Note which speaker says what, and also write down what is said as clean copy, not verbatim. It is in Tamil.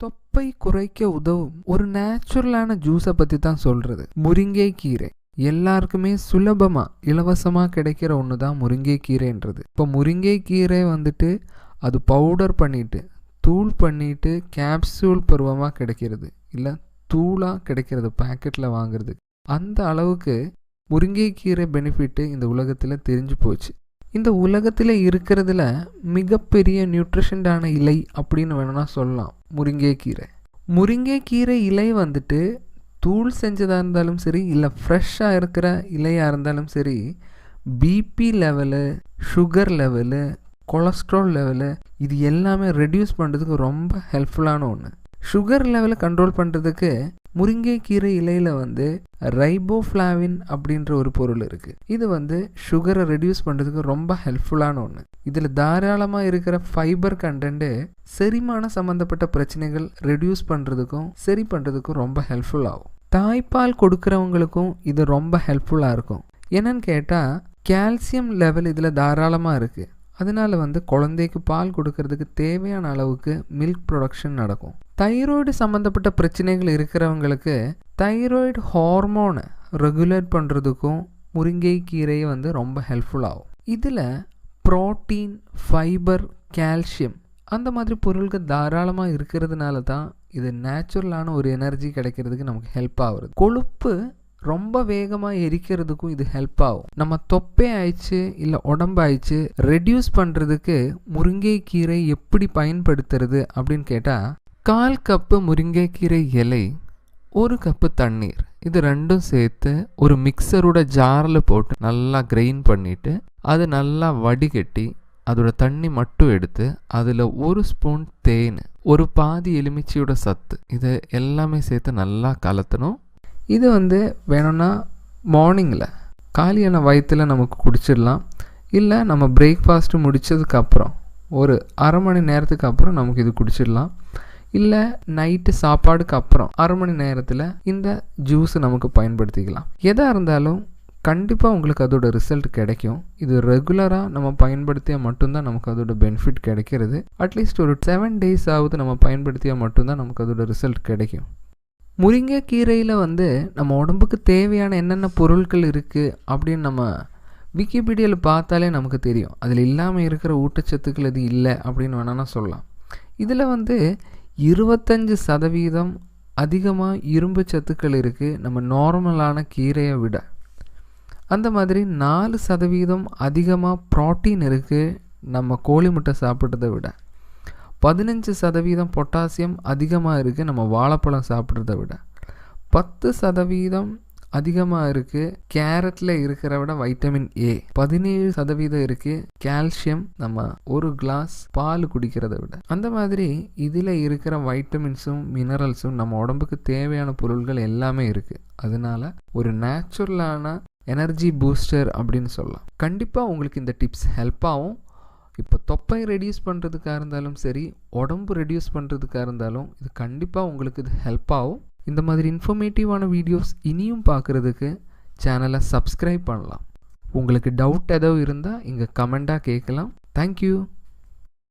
Speaker 1: தொப்பை குறைக்க உதவும் ஒரு நேச்சுரலான ஜூஸை பற்றி தான் சொல்கிறது. முருங்கை கீரை எல்லாருக்குமே சுலபமாக இலவசமாக கிடைக்கிற ஒன்று தான் முருங்கை கீரைன்றது. இப்போ முருங்கை கீரை வந்துட்டு அது பவுடர் பண்ணிவிட்டு தூள் பண்ணிவிட்டு கேப்சூல் பருவமாக கிடைக்கிறது, இல்லை தூளாக கிடைக்கிறது பேக்கெட்டில் வாங்குறது. அந்த அளவுக்கு முருங்கைக்கீரை பெனிஃபிட்டு இந்த உலகத்தில் தெரிஞ்சு போச்சு. இந்த உலகத்தில் இருக்கிறதுல மிகப்பெரிய நியூட்ரிஷன்டான இலை அப்படின்னு வேணும்னா சொல்லலாம் முருங்கைக்கீரை. முருங்கைக்கீரை இலை வந்துட்டு தூள் செஞ்சதாக இருந்தாலும் சரி, இல்லை ஃப்ரெஷ்ஷாக இருக்கிற இலையாக இருந்தாலும் சரி, BP level, sugar level, cholesterol level இது எல்லாமே ரெடியூஸ் பண்ணுறதுக்கு ரொம்ப ஹெல்ப்ஃபுல்லான ஒன்று. சுகர் லெவலை கண்ட்ரோல் பண்ணுறதுக்கு முருங்கைக்கீரை இலையில் வந்து ரைபோஃப்ளாவின் அப்படின்ற ஒரு பொருள் இருக்குது. இது வந்து சுகரை ரெடியூஸ் பண்ணுறதுக்கு ரொம்ப ஹெல்ப்ஃபுல்லான ஒன்று. இதில் தாராளமாக இருக்கிற ஃபைபர் கண்டென்ட்டு செரிமான சம்மந்தப்பட்ட பிரச்சனைகள் ரெடியூஸ் பண்ணுறதுக்கும் சரி பண்ணுறதுக்கும் ரொம்ப ஹெல்ப்ஃபுல் ஆகும். தாய்ப்பால் கொடுக்குறவங்களுக்கும் இது ரொம்ப ஹெல்ப்ஃபுல்லாக இருக்கும். என்னன்னு கேட்டால் கால்சியம் லெவல் இதில் தாராளமாக இருக்குது. அதனால வந்து குழந்தைக்கு பால் கொடுக்கறதுக்கு தேவையான அளவுக்கு மில்க் ப்ரொடக்ஷன் நடக்கும். தைராய்டு சம்மந்தப்பட்ட பிரச்சனைகள் இருக்கிறவங்களுக்கு தைராய்டு ஹார்மோனை ரெகுலேட் பண்ணுறதுக்கும் முருங்கைக்கீரை வந்து ரொம்ப ஹெல்ப்ஃபுல் ஆகும். இதில் ப்ரோட்டீன், ஃபைபர், கால்சியம் அந்த மாதிரி பொருட்கள் தாராளமாக இருக்கிறதுனால தான் இது நேச்சுரலான ஒரு எனர்ஜி கிடைக்கிறதுக்கு நமக்கு ஹெல்ப் ஆகுது. கொழுப்பு ரொம்ப வேகமாக எரிக்கிறதுக்கும் இது ஹெல்ப் ஆகும். நம்ம தொப்பை ஆயிடுச்சு இல்லை உடம்பு ஆயிடுச்சு ரெடியூஸ் பண்ணுறதுக்கு முருங்கைக்கீரை எப்படி பயன்படுத்துறது அப்படின்னு கேட்டால், 1/4 கப்பு முருங்கைக்கீரை இலை, 1 கப்பு தண்ணீர், இது ரெண்டும் சேர்த்து ஒரு மிக்சரோட ஜாரில் போட்டு நல்லா கிரைண்ட் பண்ணிவிட்டு அது நல்லா வடிகட்டி அதோட தண்ணி மட்டும் எடுத்து அதில் 1 ஸ்பூன் தேன், ஒரு பாதி எலுமிச்சையோட சத்து, இது எல்லாமே சேர்த்து நல்லா கலத்தணும். இது வந்து வேணும்னா மார்னிங்கில் காலியான வயிற்றில் நமக்கு குடிச்சிடலாம். இல்லை நம்ம பிரேக்ஃபாஸ்ட்டு முடித்ததுக்கப்புறம் ஒரு அரை மணி நேரத்துக்கு அப்புறம் நமக்கு இது குடிச்சிடலாம். இல்லை நைட்டு சாப்பாடுக்கு அப்புறம் அரை மணி நேரத்தில் இந்த ஜூஸை நமக்கு பயன்படுத்திக்கலாம். எதாக இருந்தாலும் கண்டிப்பாக உங்களுக்கு அதோட ரிசல்ட் கிடைக்கும். இது ரெகுலராக நம்ம பயன்படுத்தியாக மட்டும்தான் நமக்கு அதோட பெனிஃபிட் கிடைக்கிறது. அட்லீஸ்ட் ஒரு 7 days ஆகுது நம்ம பயன்படுத்தியாக மட்டும்தான் நமக்கு அதோட ரிசல்ட் கிடைக்கும். முருங்கைக்கீரையில் வந்து நம்ம உடம்புக்கு தேவையான என்னென்ன பொருட்கள் இருக்குது அப்படின்னு நம்ம விக்கிபீடியாவில் பார்த்தாலே நமக்கு தெரியும். அதில் இல்லாமல் இருக்கிற ஊட்டச்சத்துக்கள் இது இல்லை அப்படின்னு வேணான்னா சொல்லலாம். இதில் வந்து 25% அதிகமாக இரும்பு சத்துக்கள் இருக்குது நம்ம நார்மலான கீரையை விட. அந்த மாதிரி 4% அதிகமாக ப்ரோட்டீன் இருக்குது நம்ம கோழி முட்டை சாப்பிட்றதை விட. 15% பொட்டாசியம் அதிகமாக இருக்குது நம்ம வாழைப்பழம் சாப்பிட்றத விட. 10% அதிகமாக இருக்குது கேரட்டில் இருக்கிற விட வைட்டமின் ஏ. 17% இருக்குது கால்சியம் நம்ம ஒரு கிளாஸ் பால் குடிக்கிறத விட. அந்த மாதிரி இதில் இருக்கிற வைட்டமின்ஸும் மினரல்ஸும் நம்ம உடம்புக்கு தேவையான பொருட்கள் எல்லாமே இருக்குது. அதனால ஒரு நேச்சுரலான எனர்ஜி பூஸ்டர் அப்படின்னு சொல்லலாம். கண்டிப்பாக உங்களுக்கு இந்த டிப்ஸ் ஹெல்ப் ஆகும். இப்போ தொப்பை ரெடியூஸ் பண்ணுறதுக்காக இருந்தாலும் சரி, உடம்பு ரெடியூஸ் பண்ணுறதுக்காக இருந்தாலும் இது கண்டிப்பாக உங்களுக்கு இது ஹெல்ப் ஆகும். இந்த மாதிரி இன்ஃபர்மேட்டிவான வீடியோஸ் இனியும் பார்க்குறதுக்கு சேனலை சப்ஸ்கிரைப் பண்ணலாம். உங்களுக்கு டவுட் ஏதோ இருந்தால் இங்கே கமெண்ட்டாக கேட்கலாம். தேங்க்யூ.